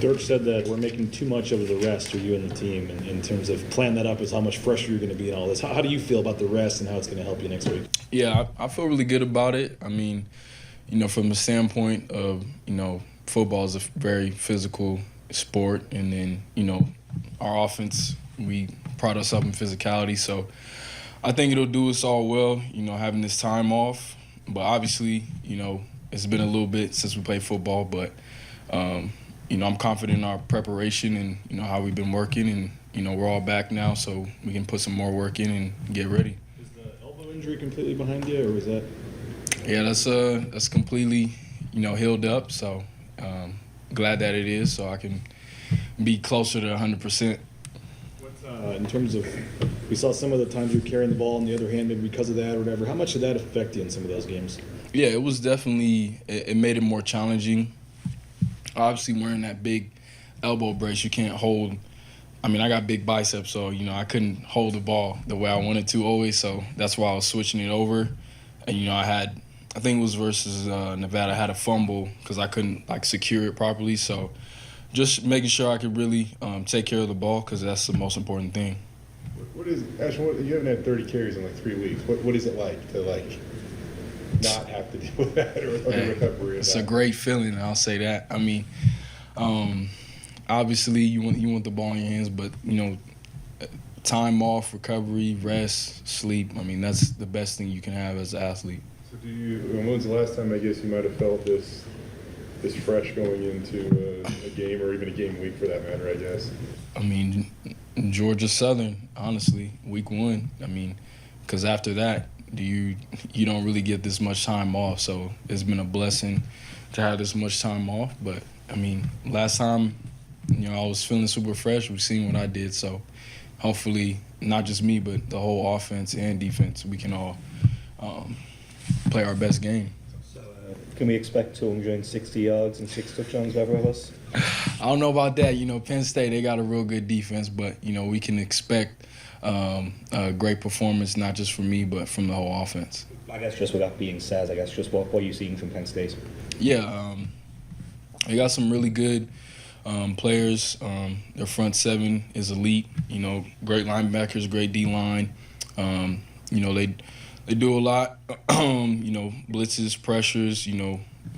Dirk said that we're making too much of the rest for you and the team in terms of planning that up as how much fresher you're going to be and all this. How do you feel about the rest and how it's going to help you next week? Yeah, I feel really good about it. I mean, from the standpoint of, football is a very physical sport, and then, our offense, we pride us up in physicality. So I think it'll do us all well, having this time off. But obviously, it's been a little bit since we played football, but, I'm confident in our preparation and, how we've been working. And, we're all back now, so we can put some more work in and get ready. Is the elbow injury completely behind you, or was that? Yeah, that's completely, healed up. So glad that it is, so I can be closer to 100%. In terms of, we saw some of the times you were carrying the ball on the other hand, maybe because of that or whatever. How much did that affect you in some of those games? Yeah, it was definitely, it made it more challenging. Obviously, wearing that big elbow brace, you can't hold. I mean, I got big biceps, so, I couldn't hold the ball the way I wanted to always, so that's why I was switching it over. And, I think it was versus Nevada, I had a fumble because I couldn't, secure it properly. So just making sure I could really take care of the ball because that's the most important thing. What is, Ashton, you haven't had 30 carries in 3 weeks. What is it like to, not have to deal with that or the recovery? It's a great feeling, I'll say that. I mean, obviously you want the ball in your hands, but, time off, recovery, rest, sleep, I mean, that's the best thing you can have as an athlete. So when was the last time, I guess, you might have felt this fresh going into a game or even a game week for that matter, I guess? I mean, Georgia Southern, honestly, week 1. I mean, because after that, you don't really get this much time off. So it's been a blessing to have this much time off. But, I mean, last time, I was feeling super fresh. We've seen what I did. So hopefully, not just me, but the whole offense and defense, we can all play our best game. So, can we expect 260 yards and 6 touchdowns, whether of us? I don't know about that. Penn State, they got a real good defense, but, we can expect a great performance, not just from me, but from the whole offense. I guess just with that being said, what are you seeing from Penn State? Yeah, they got some really good players. Their front seven is elite. Great linebackers, great D-line. They do a lot, blitzes, pressures,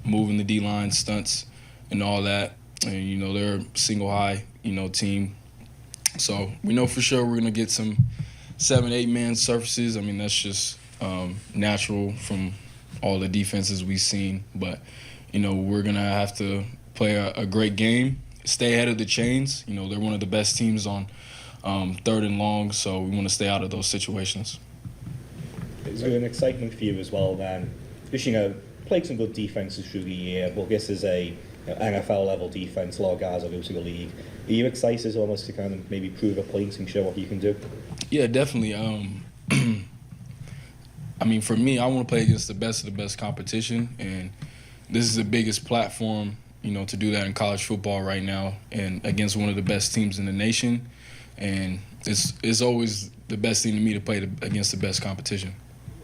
moving the D-line, stunts, and all that. And, they're a single high, team. So we know for sure we're going to get some 7-8-man surfaces. I mean, that's just natural from all the defenses we've seen. But, we're going to have to play a great game, stay ahead of the chains. They're one of the best teams on 3rd and long, so we want to stay out of those situations. Is there an excitement for you as well then? Because, played some good defenses through the year, but this is a NFL-level defense. A lot of guys are new to the league. Are you excited almost to kind of maybe prove a point and show what you can do? Yeah, definitely. I mean, for me, I want to play against the best of the best competition, and this is the biggest platform, to do that in college football right now, and against one of the best teams in the nation. And it's always the best thing to me to play against the best competition.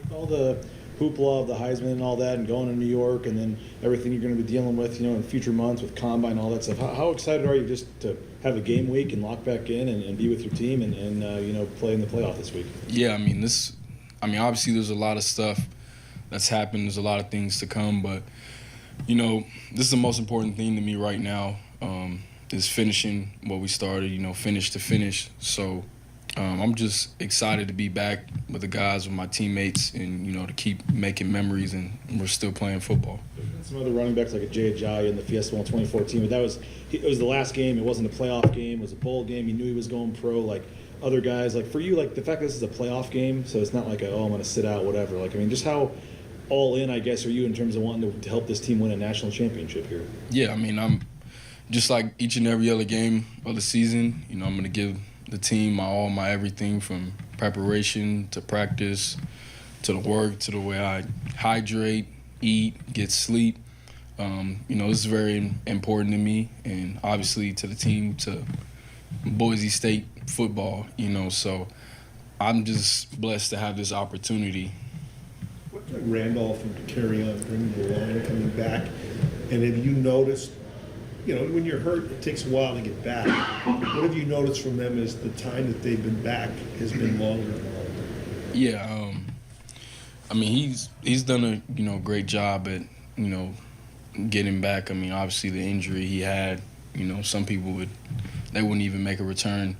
With all the hoopla of the Heisman and all that, and going to New York, and then everything you're going to be dealing with, in future months with Combine and all that stuff, how excited are you just to have a game week and lock back in and be with your team and play in the playoff this week? Yeah, obviously there's a lot of stuff that's happened. There's a lot of things to come, but, this is the most important thing to me right now, is finishing what we started, finish to finish. So I'm just excited to be back with the guys, with my teammates, and, to keep making memories, and we're still playing football. Some other running backs like a Jay Ajayi in the Fiesta in 2014, but it was the last game. It wasn't a playoff game. It was a bowl game. He knew he was going pro. Like other guys, for you, the fact that this is a playoff game, so it's not I'm going to sit out, whatever. Just how all in, I guess, are you in terms of wanting to help this team win a national championship here? Yeah, I'm just like each and every other game of the season. I'm going to give the team my all, my everything, from preparation to practice to the work to the way I hydrate, eat, get sleep. This is very important to me, and obviously to the team, to Boise State football, so I'm just blessed to have this opportunity. What did Randolph and carry on bringing the line coming back? And have you noticed, when you're hurt, it takes a while to get back. What have you noticed from them as the time that they've been back has been longer and longer? Yeah, I mean, he's done a great job at getting back. I mean, obviously the injury he had, some people wouldn't even make a return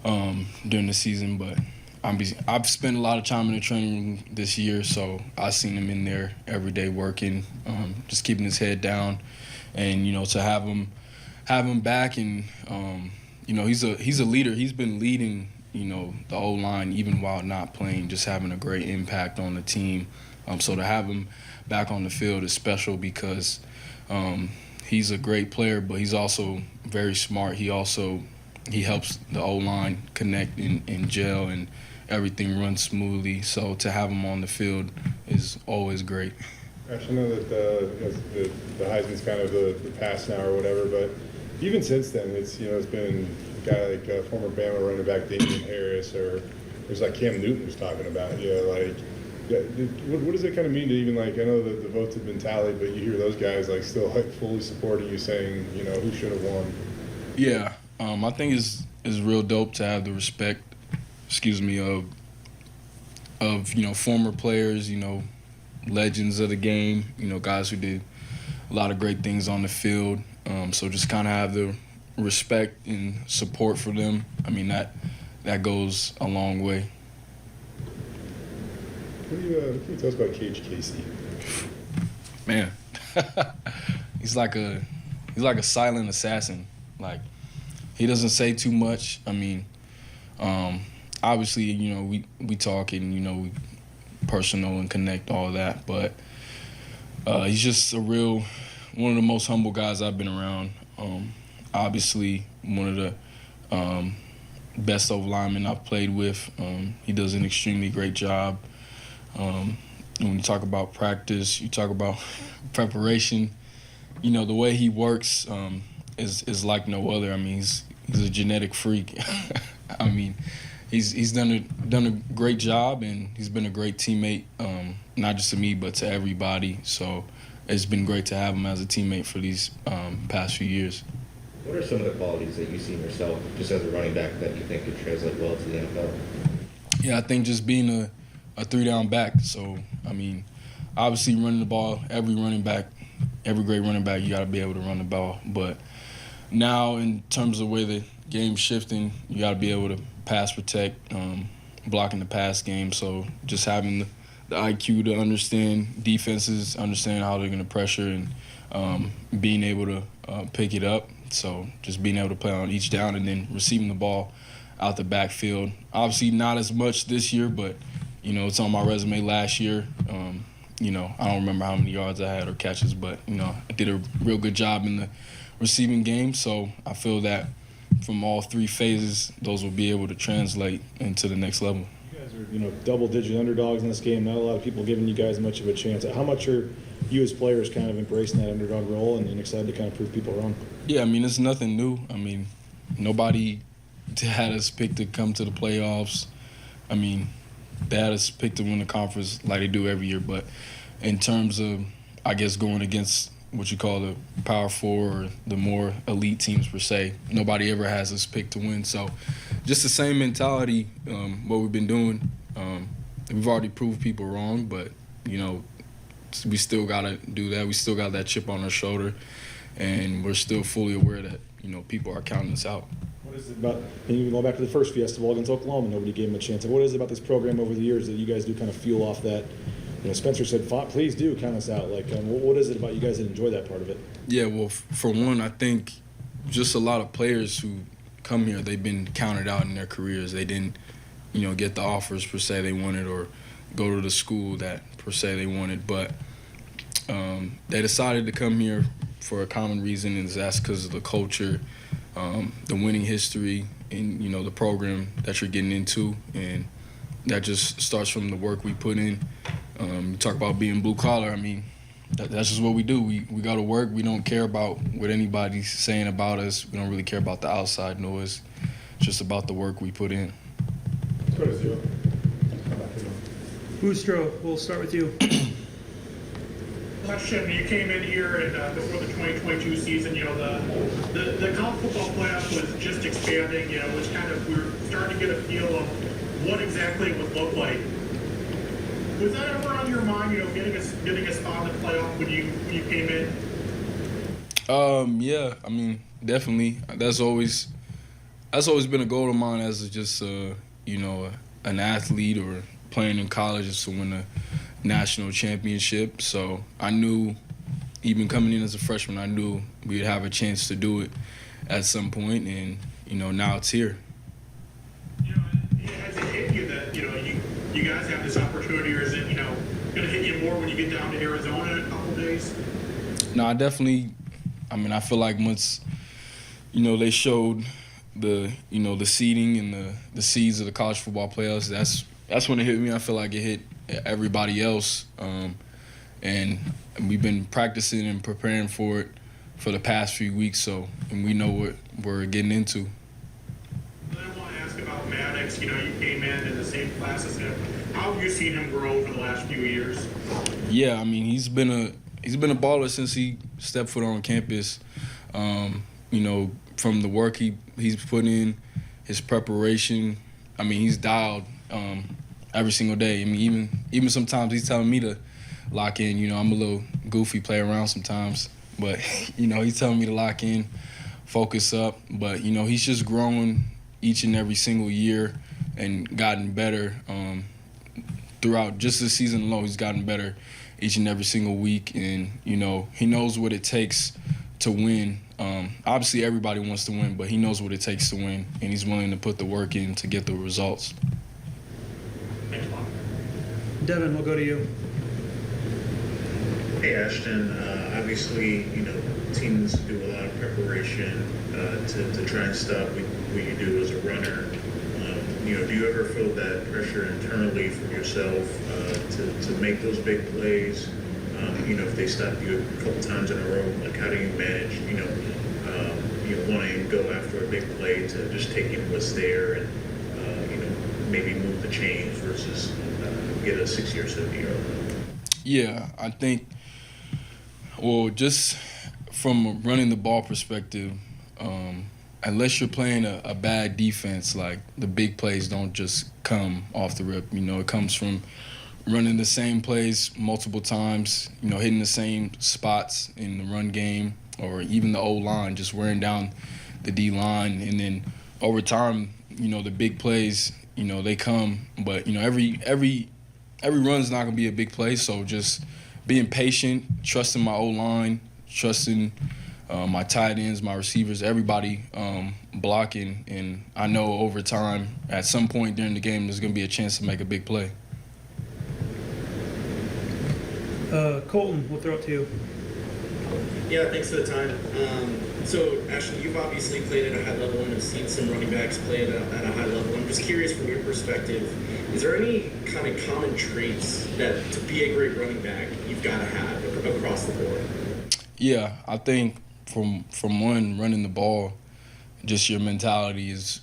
during the season. But I've spent a lot of time in the training room this year, so I've seen him in there every day working, just keeping his head down, and to have him back, and he's a leader. He's been leading the O-line even while not playing, just having a great impact on the team. So to have him back on the field is special because he's a great player, but he's also very smart. He helps the O-line connect and gel, and everything runs smoothly. So to have him on the field is always great. Actually, I know that the Heisman's kind of the past now or whatever, but even since then, it's been a guy like former Bama running back Damian Harris, or there's like Cam Newton was talking about. What does it kind of mean to even I know that the votes have been tallied, but you hear those guys still fully supporting you, saying who should have won. Yeah, I think it's real dope to have the respect, of former players, legends of the game, guys who did a lot of great things on the field. So just kind of have the respect and support for them. I mean, that goes a long way. What can you tell us about Cage Casey? Man, he's like a silent assassin. He doesn't say too much. I mean, obviously, we talk and we personal and connect, all that, but he's just one of the most humble guys I've been around. Obviously, one of the best O-linemen I've played with. He does an extremely great job. When you talk about practice, you talk about preparation, the way he works is like no other. I mean, he's a genetic freak. I mean, he's done a great job, and he's been a great teammate, not just to me but to everybody. So it's been great to have him as a teammate for these past few years. What are some of the qualities that you see in yourself just as a running back that you think could translate well to the NFL? Yeah, I think just being a three-down back. So, I mean, obviously running the ball, every great running back, you got to be able to run the ball. But now in terms of the way the game's shifting, you got to be able to pass protect, blocking the pass game. So just having the IQ to understand defenses, understand how they're going to pressure, and being able to pick it up. So just being able to play on each down and then receiving the ball out the backfield. Obviously not as much this year, but, it's on my resume last year. I don't remember how many yards I had or catches, but, I did a real good job in the receiving game. So I feel that from all three phases, those will be able to translate into the next level. You guys are, double-digit underdogs in this game. Not a lot of people giving you guys much of a chance. How much are you as players kind of embracing that underdog role and excited to kind of prove people wrong? Yeah, I mean, it's nothing new. I mean, nobody had us picked to come to the playoffs. I mean, they had us picked to win the conference like they do every year. But in terms of, I guess, going against what you call the Power Four or the more elite teams per se, nobody ever has us picked to win. So just the same mentality, what we've been doing. We've already proved people wrong, but, we still got to do that. We still got that chip on our shoulder, and we're still fully aware that, people are counting us out. What is it about, and you go back to the first Fiesta Bowl against Oklahoma, nobody gave him a chance. What is it about this program over the years that you guys do kind of fuel off that? Spencer said, please do count us out. What is it about you guys that enjoy that part of it? Yeah, well, for one, I think just a lot of players who come here, they've been counted out in their careers. They didn't, get the offers per se they wanted or go to the school that per se they wanted. But they decided to come here for a common reason, and that's because of the culture, the winning history, and, the program that you're getting into. And that just starts from the work we put in. You talk about being blue collar. I mean, that's just what we do. We go to work. We don't care about what anybody's saying about us. We don't really care about the outside noise. It's just about the work we put in. Let's go to Zero. Boostro, we'll start with you. Question: you came in here and before the 2022 season, the college football playoff was just expanding. It was kind of, we were starting to get a feel of what exactly it would look like. Was that ever on your mind? Getting a spot in the playoff when you came in? Yeah, I mean, definitely. That's always been a goal of mine as just an athlete or playing in college is to win a national championship. So I knew, even coming in as a freshman, I knew we'd have a chance to do it at some point, and now it's here. Has it hit you that you guys have this opportunity, or is it going to hit you more when you get down to Arizona in a couple of days? No, I definitely. I mean, I feel like once they showed the seeding and the seeds of the college football playoffs, that's when it hit me. I feel like it hit everybody else, and we've been practicing and preparing for it for the past few weeks. And we know what we're getting into. I want to ask about Maddox. You came in the same class as him. How have you seen him grow over the last few years? Yeah, I mean, he's been a baller since he stepped foot on campus. From the work he's put in, his preparation. I mean, he's dialed every single day. I mean, even sometimes he's telling me to lock in. I'm a little goofy, play around sometimes, but he's telling me to lock in, focus up. But he's just growing each and every single year and gotten better throughout just this season alone. He's gotten better each and every single week, and he knows what it takes to win. Obviously, everybody wants to win, but he knows what it takes to win, and he's willing to put the work in to get the results. Thanks, Bob. Devin, we'll go to you. Hey, Ashton. Obviously, teams do a lot of preparation to try and stop what you do as a runner. Do you ever feel that pressure internally from yourself to make those big plays? If they stop you a couple times in a row, like how do you manage, wanting to go after a big play to just take in what's there and, maybe move the chains versus get a 60 or 70 yard run? Yeah, I think, just from a running the ball perspective, unless you're playing a bad defense, like the big plays don't just come off the rip. It comes from running the same plays multiple times, hitting the same spots in the run game or even the O-line, just wearing down the D-line. And then over time, the big plays, they come. But, every run's not going to be a big play. So just being patient, trusting my O-line, trusting my tight ends, my receivers, everybody blocking. And I know over time, at some point during the game, there's going to be a chance to make a big play. Colton, we'll throw it to you. Yeah, thanks for the time. So, Ashton, you've obviously played at a high level and have seen some running backs play at a high level. I'm just curious from your perspective, is there any kind of common traits that to be a great running back you've got to have across the board? Yeah, I think from one, running the ball, just your mentality is,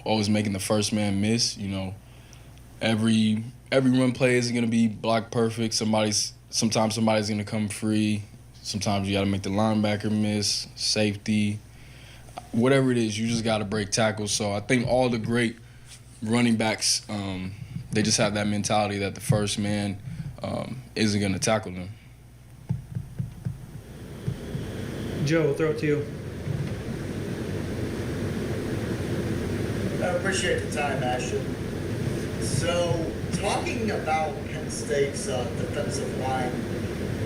always making the first man miss. Every run play isn't going to be block perfect. Sometimes somebody's going to come free. Sometimes you got to make the linebacker miss, safety, whatever it is. You just got to break tackles. So I think all the great running backs, they just have that mentality that the first man isn't going to tackle them. Joe, we'll throw it to you. I appreciate the time, Ashton. So, talking about Penn State's defensive line,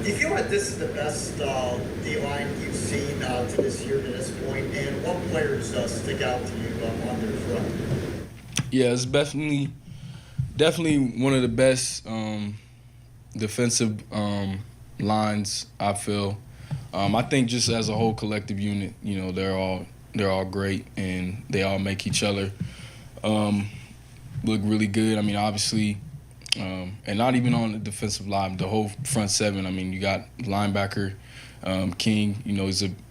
do you feel like this is the best D-line you've seen to this year to this point? And what players stick out to you on their front? Yeah, it's definitely one of the best defensive lines, I feel. I think just as a whole collective unit, they're all great and they all make each other look really good. I mean, obviously, and not even on the defensive line, the whole front seven. I mean, you got linebacker King.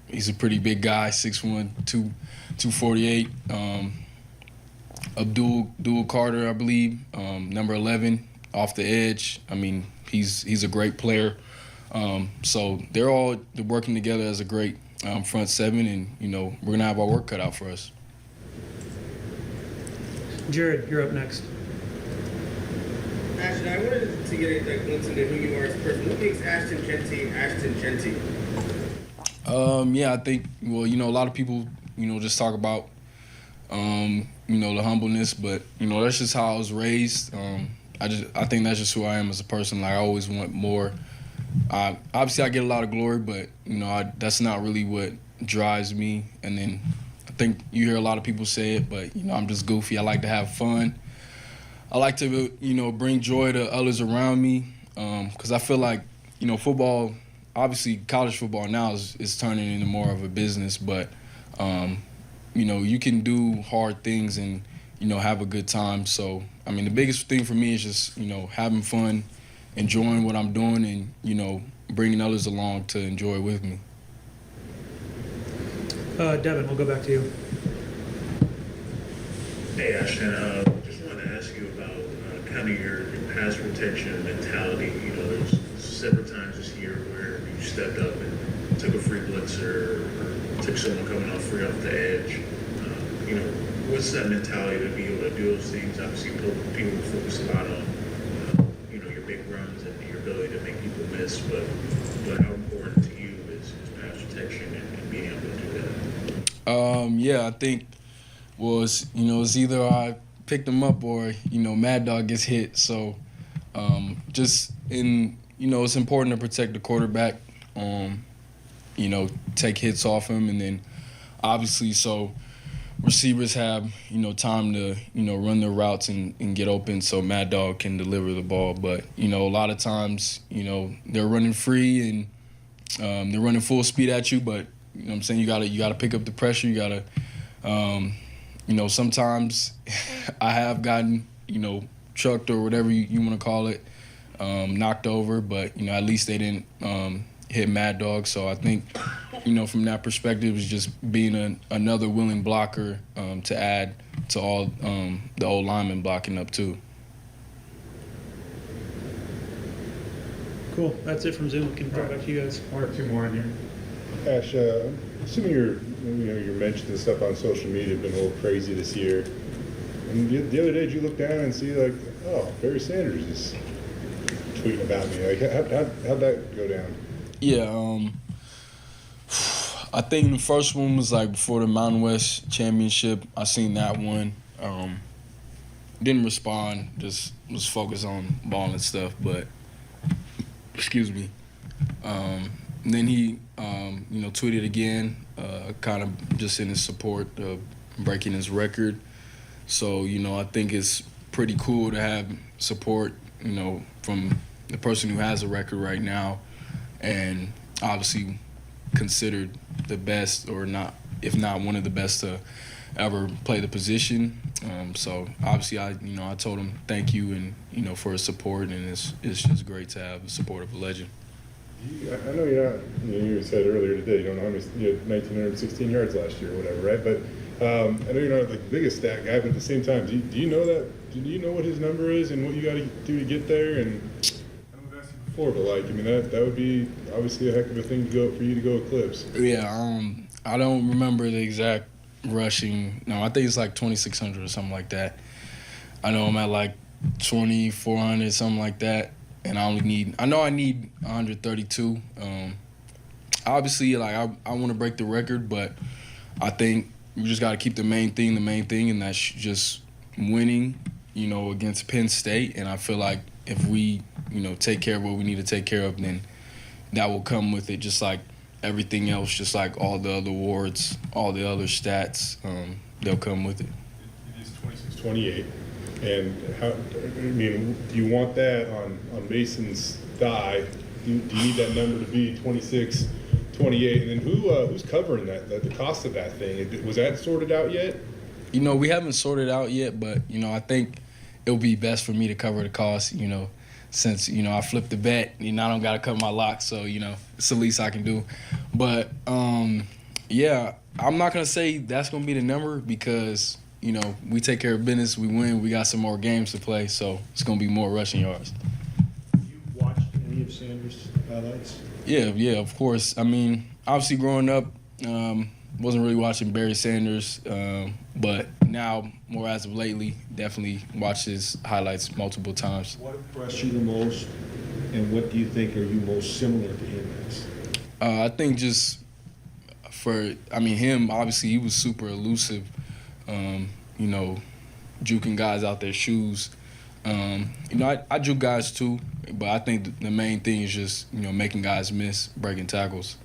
He's a pretty big guy, 6'1", 248. Abdul Carter, I believe, number 11, off the edge. I mean, he's a great player. So they're all working together as a great front seven, and, you know, we're going to have our work cut out for us. Jared, you're up next. Ashton, I wanted to get a glimpse into who you are as a person. What makes Ashton Jeanty Ashton Jeanty? Yeah, I think, well, you know, a lot of people, you know, just talk about, you know, the humbleness, but, you know, that's just how I was raised. I think that's just who I am as a person. Like, I always want more. Obviously, I get a lot of glory, but, you know, that's not really what drives me. And then I think you hear a lot of people say it, but, you know, I'm just goofy. I like to have fun. I like to, you know, bring joy to others around me, because I feel like, you know, football, obviously college football now is turning into more of a business, but, you know, you can do hard things and, you know, have a good time. So, I mean, the biggest thing for me is just, you know, having fun, enjoying what I'm doing, and, you know, bringing others along to enjoy with me. Devin, we'll go back to you. Hey, Ashton, just wanted to ask you about kind of your pass protection mentality. You know, there's several times this year where you stepped up and took a free blitzer or took someone coming off free off the edge. You know, what's that mentality to be able to do those things? Obviously, people focus a lot on, you know, your big runs and your ability to make people miss, but how important to you is pass protection and being able to do that? Yeah, I think, well, it's either I pick them up or, you know, Mad Dog gets hit. So, just you know, it's important to protect the quarterback, you know, take hits off him, and then obviously so receivers have, you know, time to, you know, run their routes and get open so Mad Dog can deliver the ball. But, you know, a lot of times, you know, they're running free and they're running full speed at you, but, you know what I'm saying, you gotta pick up the pressure. You gotta, you know, sometimes I have gotten, you know, trucked or whatever you want to call it, knocked over, but, you know, at least they didn't hit Mad Dog. So I think, you know, from that perspective, it's just being another willing blocker to add to all the old linemen blocking up too. Cool. That's it from Zoom. We can throw it back to you guys. One or two more in here. Ash, assuming you're mentioning this stuff on social media have been a little crazy this year. And the other day, did you look down and see, like, oh, Barry Sanders is tweeting about me? Like, how'd that go down? Yeah, I think the first one was like before the Mountain West Championship. I seen that one. Didn't respond. Just was focused on ball and stuff. But excuse me. And then he, you know, tweeted again, kind of just in his support of breaking his record. So, you know, I think it's pretty cool to have support, you know, from the person who has a record right now, and obviously considered the best, or not, if not one of the best to ever play the position. So obviously I told him thank you, and, you know, for his support, and it's just great to have the support of a legend. I know you're not, you said earlier today, you don't know how many, you had 1,916 yards last year or whatever, right? But I know you're not like the biggest stat guy, but at the same time, do you know that? Do you know what his number is and what you got to do to get there? And I know I've asked you before, but like, I mean, that would be obviously a heck of a thing to go for you to go eclipse. Yeah, I don't remember the exact rushing. No, I think it's like 2,600 or something like that. I know I'm at like 2,400, something like that. And I need 132. Obviously, like, I want to break the record, but I think we just got to keep the main thing, and that's just winning, you know, against Penn State. And I feel like if we, you know, take care of what we need to take care of, then that will come with it, just like everything else, just like all the other awards, all the other stats, they'll come with it. It is 26-28. And how, I mean, do you want that on Mason's thigh? Do you need that number to be 26, 28? And then who's covering that? The cost of that thing, was that sorted out yet? You know, we haven't sorted out yet, but, you know, I think it'll be best for me to cover the cost, you know, since, you know, I flipped the bet, you know, I don't got to cover my locks, so, you know, it's the least I can do. But, yeah, I'm not going to say that's going to be the number, because, you know, we take care of business, we win, we got some more games to play, so it's going to be more rushing yards. You watched any of of Sanders highlights? Yeah, of course. I mean, obviously growing up, wasn't really watching Barry Sanders, but now, more as of lately, definitely watched his highlights multiple times. What impressed you the most, and what do you think are you most similar to him as? I think just him, obviously, he was super elusive, juking guys out their shoes. I juke guys too, but I think the main thing is just, making guys miss, breaking tackles.